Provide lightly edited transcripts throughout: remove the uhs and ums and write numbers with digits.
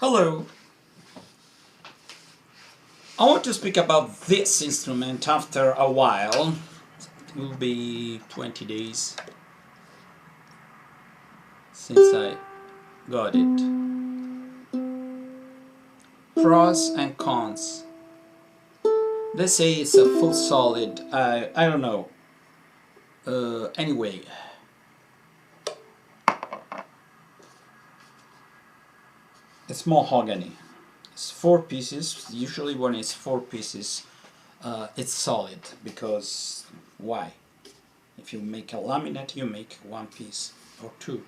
Hello. I want to speak about this instrument after a while. It will be 20 days since I got it. Pros and cons. They say it's a full solid. I don't know. Anyway. It's mahogany. It's 4 pieces. Usually when it's 4 pieces, it's solid, because why? If you make a laminate, you make 1 piece or 2.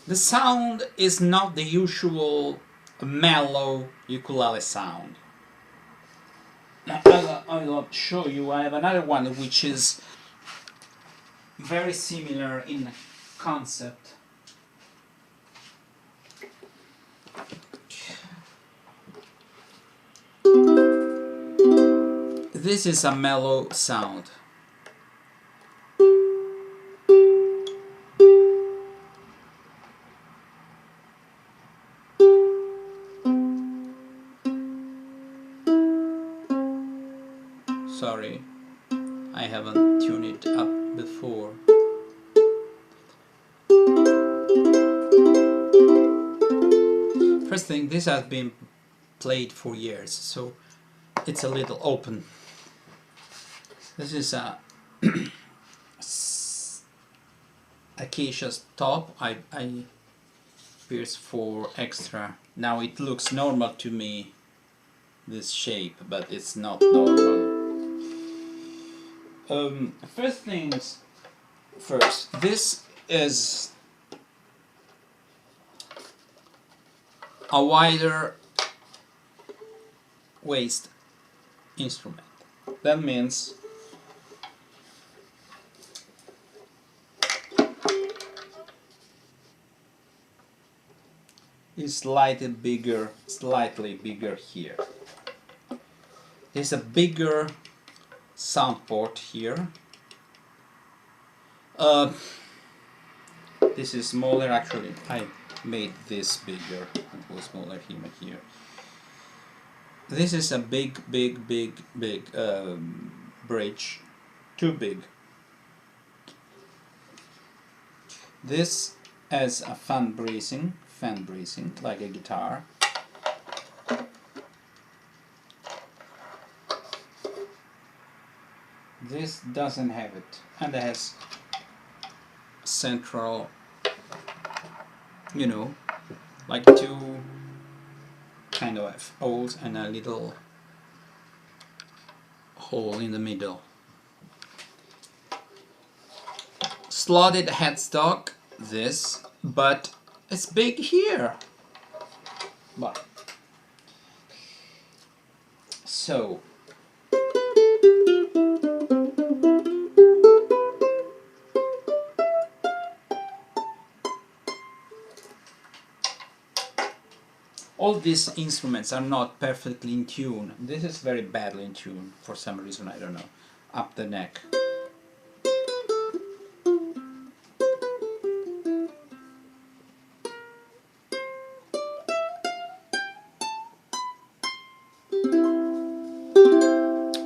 The sound is not the usual mellow ukulele sound. Now, I'll show you. I have another one which is very similar in concept. This is a mellow sound. Sorry, I haven't tuned it up before. First thing, this has been played for years, so it's a little open. This is a acacia top. I pierced for extra. Now it looks normal to me, this shape, but it's not normal. First things first, this is a wider waist instrument. That means it's slightly bigger here. There's a bigger sound port here. This is smaller. Actually, I made this bigger. It was smaller here. This is a big bridge. Too big. This has a fan bracing, like a guitar. This doesn't have it, and it has central, like 2 kind of holes and a little hole in the middle. Slotted headstock, this, but it's big here. But so all these instruments are not perfectly in tune. This is very badly in tune for some reason, I don't know. Up the neck.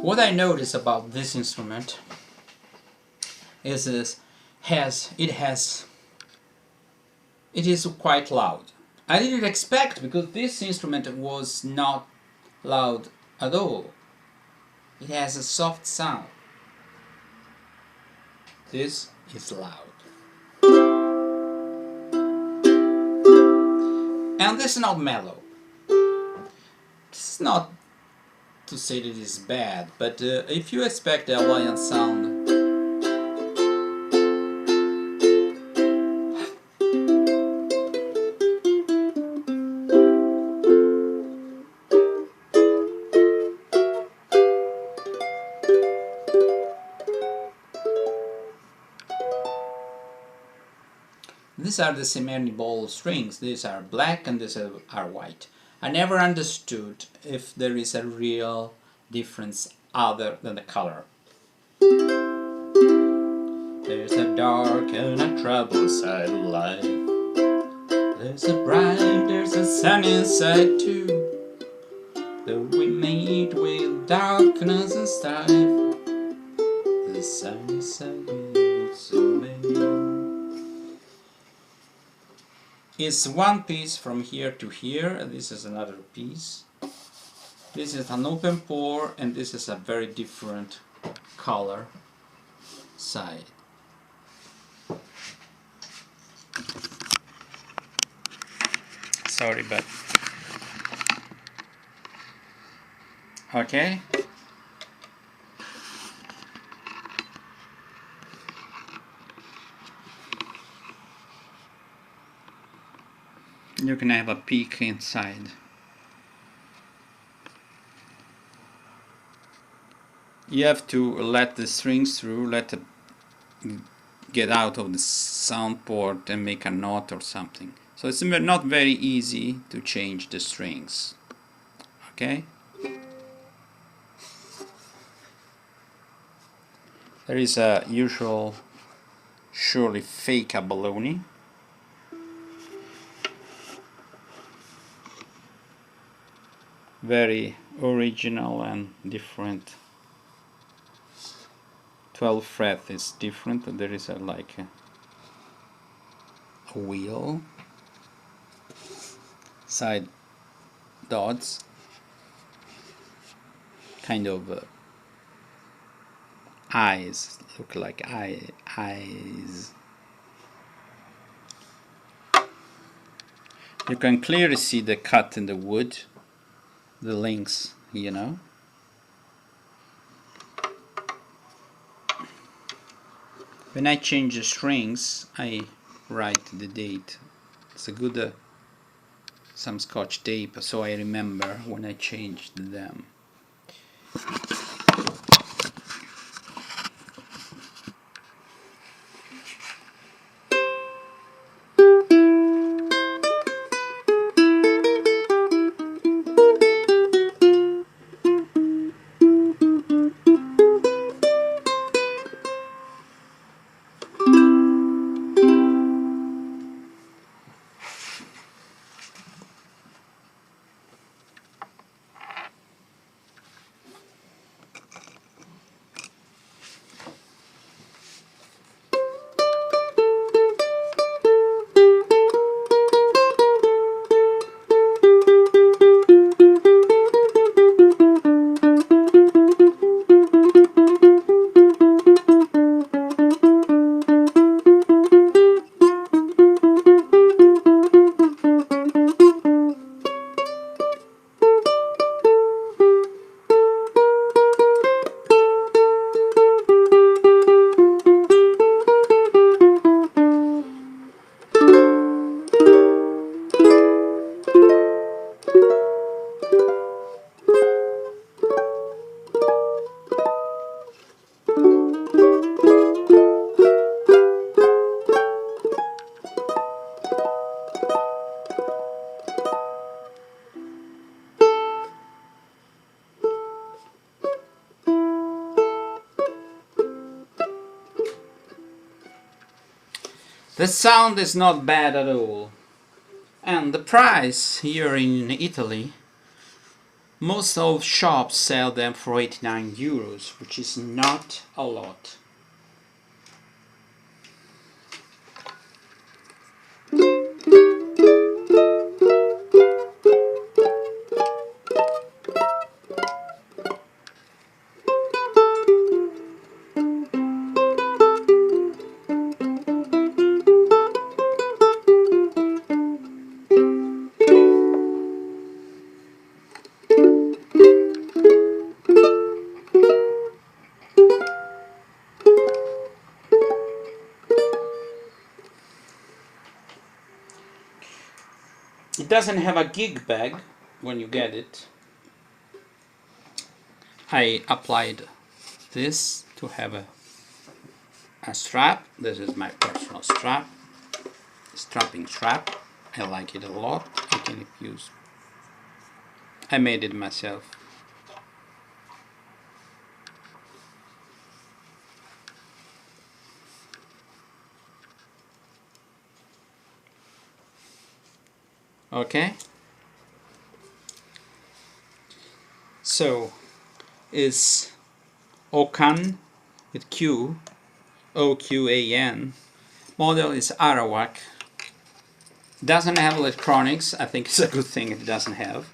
What I notice about this instrument is it is quite loud. I didn't expect, because this instrument was not loud at all. It has a soft sound. This is loud. And this is not mellow. This is not to say that it is bad, but if you expect a lion sound, these are the semi-ball strings. These are black and these are white. I never understood if there is a real difference other than the color. There's a dark and a troubled side of life. There's a bright, there's a sunny side too, though we meet with darkness and strife. The sunny side will also be. It's one piece from here to here, and this is another piece. This is an open pore, and this is a very different color side. Sorry, but okay. You can have a peek inside. You have to let the strings through, let it get out of the sound port and make a knot or something. So it's not very easy to change the strings. Okay? There is a usual, surely fake abalone. Very original and different. 12th fret is different. There is like a wheel, side dots, kind of eyes, look like eyes. You can clearly see the cut in the wood, the links, you know. When I change the strings, I write the date. It's a good some scotch tape, so I remember when I changed them. The sound is not bad at all. And the price here in Italy, most of shops sell them for 89 euros, which is not a lot. It doesn't have a gig bag when you get it. I applied this to have a strap. This is my personal strap, strapping strap. I like it a lot. I can use. I made it myself. Okay, so is Oqan with Q, Oqan. Model is Arawak. Doesn't have electronics. I think it's a good thing it doesn't have.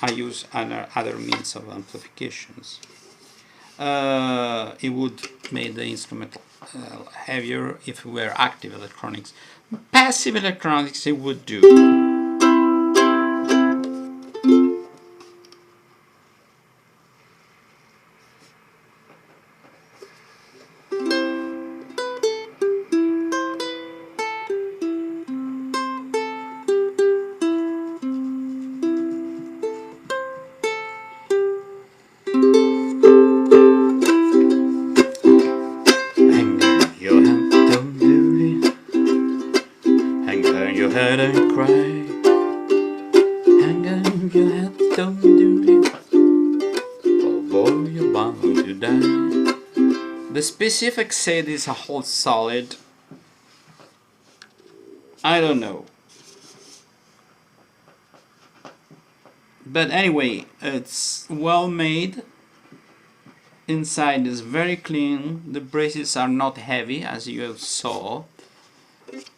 I use other means of amplifications. It would make the instrument heavier if it were active electronics. Passive electronics it would do. Head and cry, hang on your head, don't do it, oh boy, you're bound to die. The specific said is a whole solid. I don't know, but anyway, it's well made. Inside is very clean. The braces are not heavy, as you saw.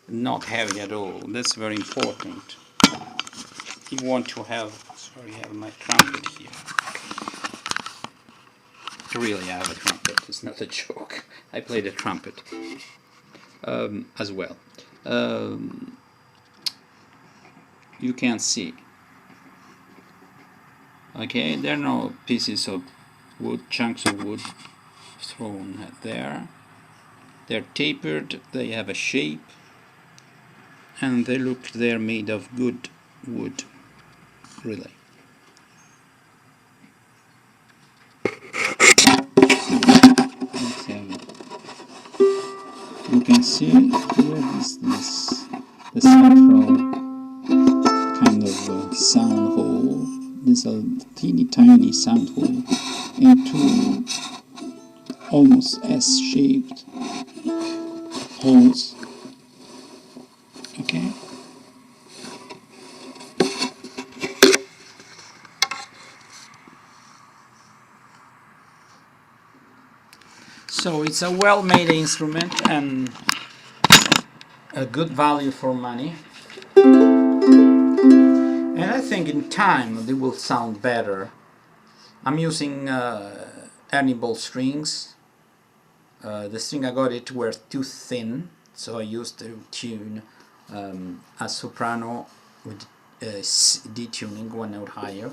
Not heavy at all. That's very important. You want to have, sorry, I have my trumpet here. Really, I have a trumpet. It's not a joke. I play the trumpet as well. You can see. Okay, there are no pieces of wood, chunks of wood thrown there. They're tapered. They have a shape. And they're made of good wood, really. You can see here is the central kind of sound hole. This is a teeny tiny sound hole and two almost S-shaped holes. Okay. So it's a well-made instrument and a good value for money. And I think in time they will sound better. I'm using Ernie strings. The string I got it were too thin, so I used to tune a soprano with D tuning, one note higher.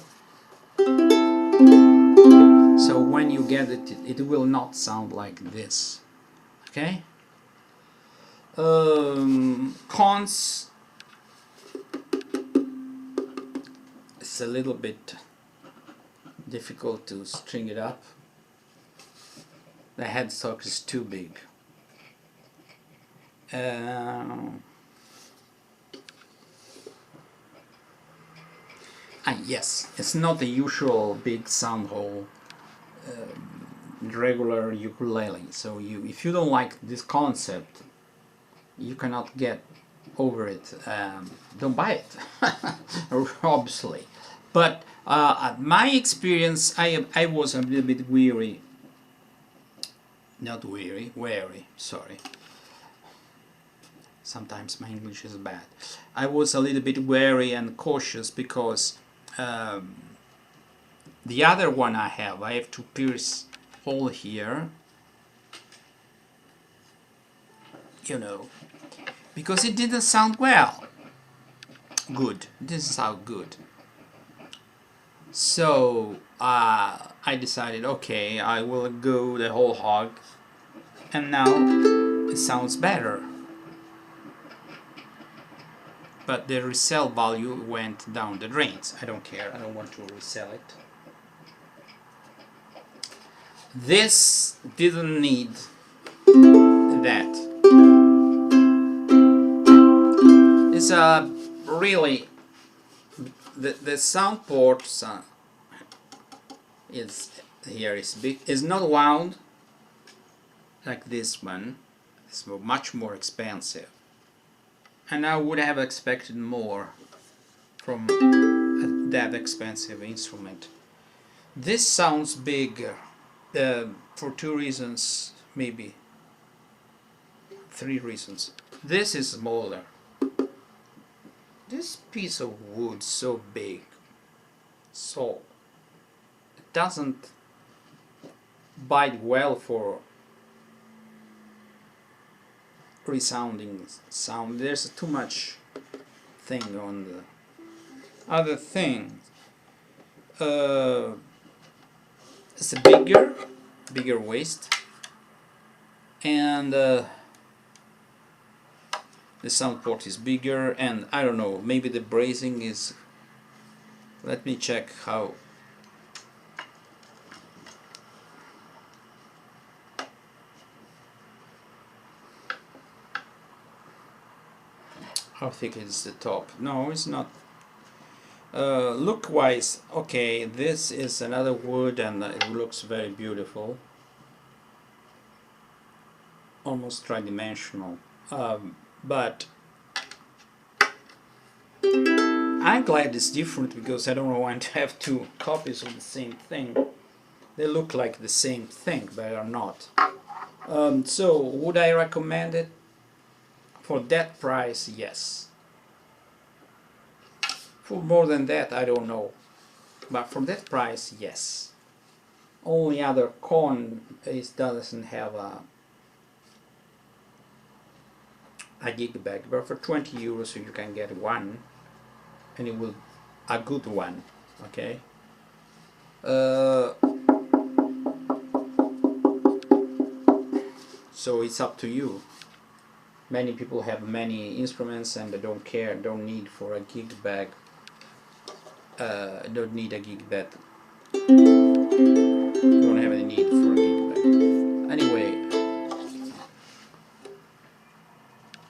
So when you get it, it will not sound like this. Okay? Cons, it's a little bit difficult to string it up. The headstock is too big. Yes, it's not the usual big sound hole regular ukulele. So if you don't like this concept, you cannot get over it. Don't buy it, obviously. But my experience, I was a little bit wary. Not weary, wary. Sorry. Sometimes my English is bad. I was a little bit wary and cautious because the other one I have to pierce hole here, you know, because it didn't sound good. It didn't sound good. So I decided, okay, I will go the whole hog, and now it sounds better. But the resale value went down the drains. I don't care, I don't want to resell it. This didn't need that. It's really the sound ports is here is big. Is not wound like this one. It's much more expensive. and I would have expected more from that expensive instrument. This sounds bigger for two reasons, maybe three reasons. This is smaller. This piece of wood so big, so it doesn't bite well for resounding sound. There's too much thing on the other thing. It's a bigger waist, and the sound port is bigger, and I don't know, maybe the bracing is. Let me check how. How thick is the top? No, it's not. Look wise, okay, this is another wood and it looks very beautiful, almost tridimensional, but I'm glad it's different because I don't want to have two copies of the same thing. They look like the same thing but are not. So would I recommend it? For that price, yes. For more than that, I don't know, but for that price, yes. Only other con is doesn't have a gig bag, but for 20 euros you can get one, and it will a good one. Okay. So it's up to you. Many people have many instruments and they don't care, don't need for a gig bag. Don't need a gig bag. Don't have any need for a gig bag. Anyway,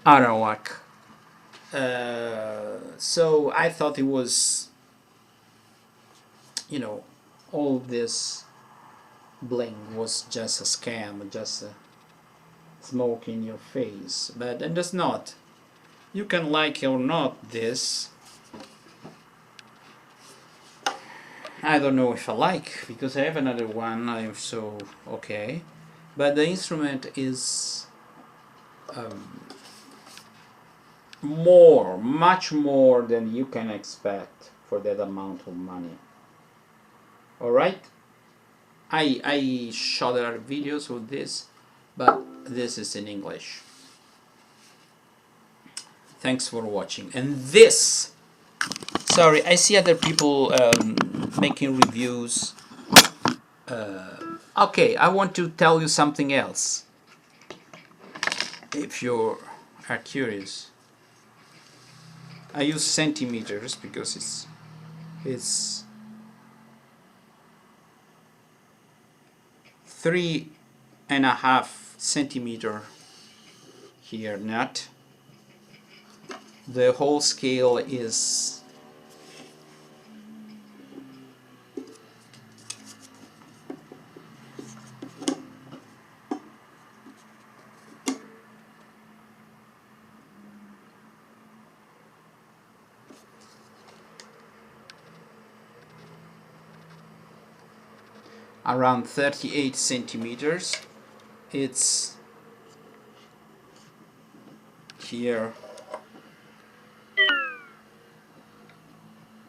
Arawak. So I thought it was, you know, all this bling was just a scam, just a smoke in your face, but and that's not. You can like or not this. I don't know if I like, because I have another one. I'm so okay, but the instrument is much more than you can expect for that amount of money. All right, I shot other videos with this, but this is in English. Thanks for watching. And this, sorry, I see other people making reviews. Okay, I want to tell you something else, if you are curious. I use centimeters because it's 3.5 centimeter here nut. The whole scale is around 38 centimeters. It's here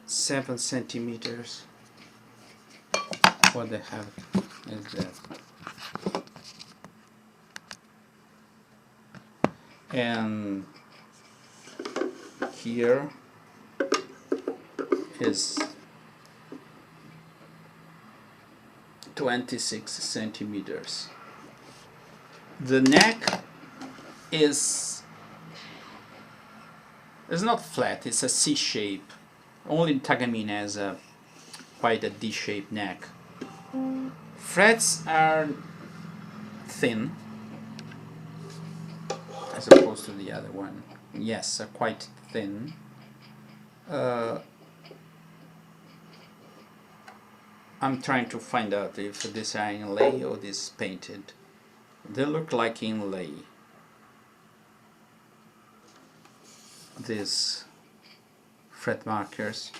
7 centimeters. What the hell is that? And here is 26 centimeters. The neck is not flat, it's a C shape. Only Tagamine has quite a D-shaped neck. Frets are thin as opposed to the other one. Yes, are quite thin. I'm trying to find out if this are inlay or this painted. They look like inlay. these fret markers.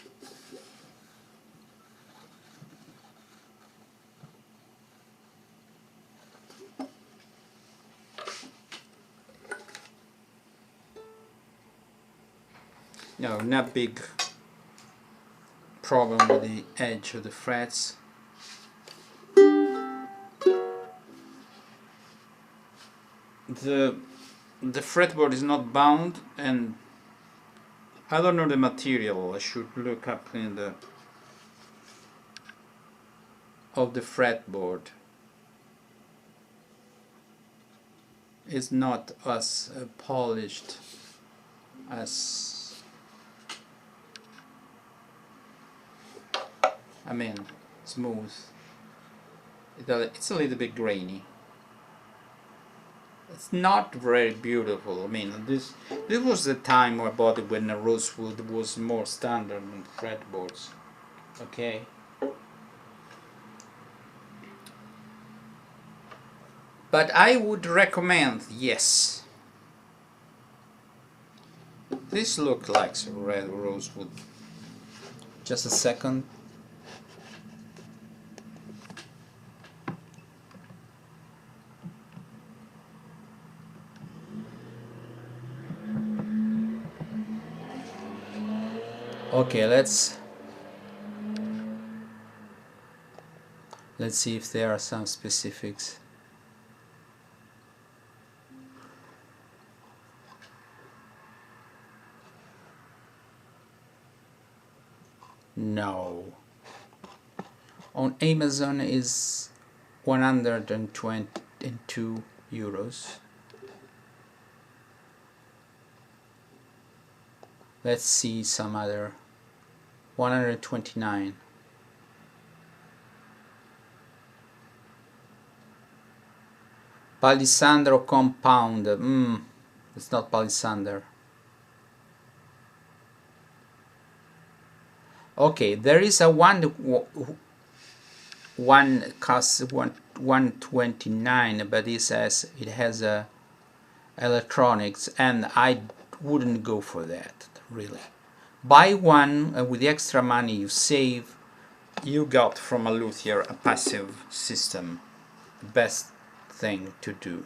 No, not big problem with the edge of the frets. The fretboard is not bound, and I don't know the material. I should look up in the of the fretboard. It's not as polished as, I mean, smooth. It's a little bit grainy. It's not very beautiful. I mean, this was the time I bought it when the rosewood was more standard than fretboards. Okay. But I would recommend, yes. This looks like red rosewood. Just a second. Okay, let's see if there are some specifics. No. On Amazon is 122 euros. Let's see some other. 129. Palisandro compound. It's not palisander. Okay, there is a one costs 129, but it says it has a electronics, and I wouldn't go for that, really. Buy one with the extra money you save. You got from a luthier a passive system. The best thing to do,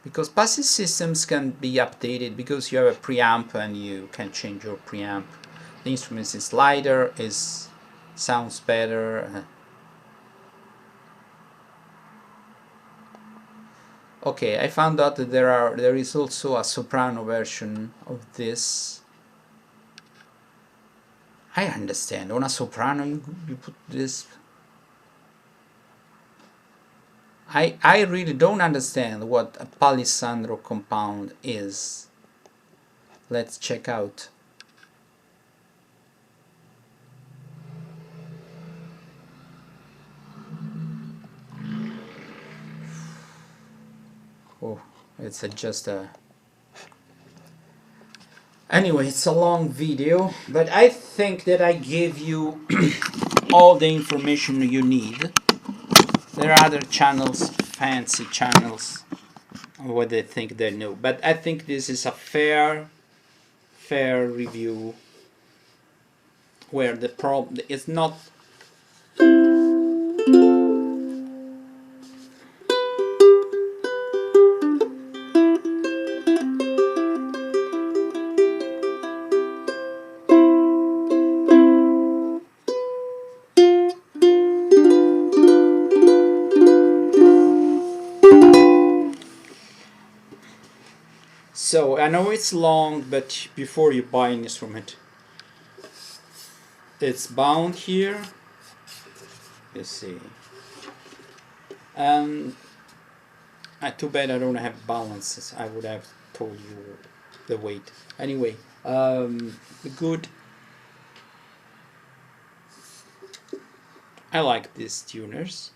because passive systems can be updated because you have a preamp and you can change your preamp. The instrument is lighter, sounds better. Okay, I found out that there is also a soprano version of this. I understand, on a soprano you put this. I really don't understand what a palisandro compound is. Let's check out. Oh, it's just a... Anyway, it's a long video, but I think that I gave you all the information you need. There are other channels, fancy channels, what they think they know, but I think this is a fair review, where the problem is not So I know it's long, but before you buy an instrument, it's bound here. You see, too bad I don't have balances. I would have told you the weight. Anyway, good. I like these tuners.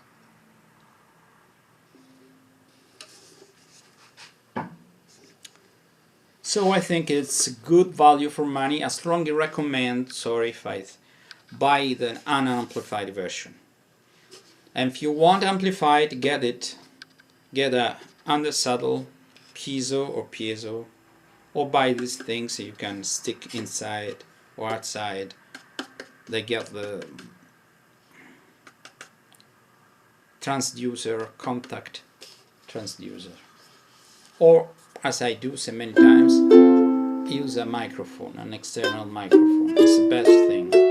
So I think it's good value for money. I strongly recommend, sorry if I buy the unamplified version. And if you want amplified, get it. Get a undersaddle piezo or piezo or buy these things you can stick inside or outside. They get the transducer, contact transducer, or as I do so many times, use a microphone, an external microphone. It's the best thing.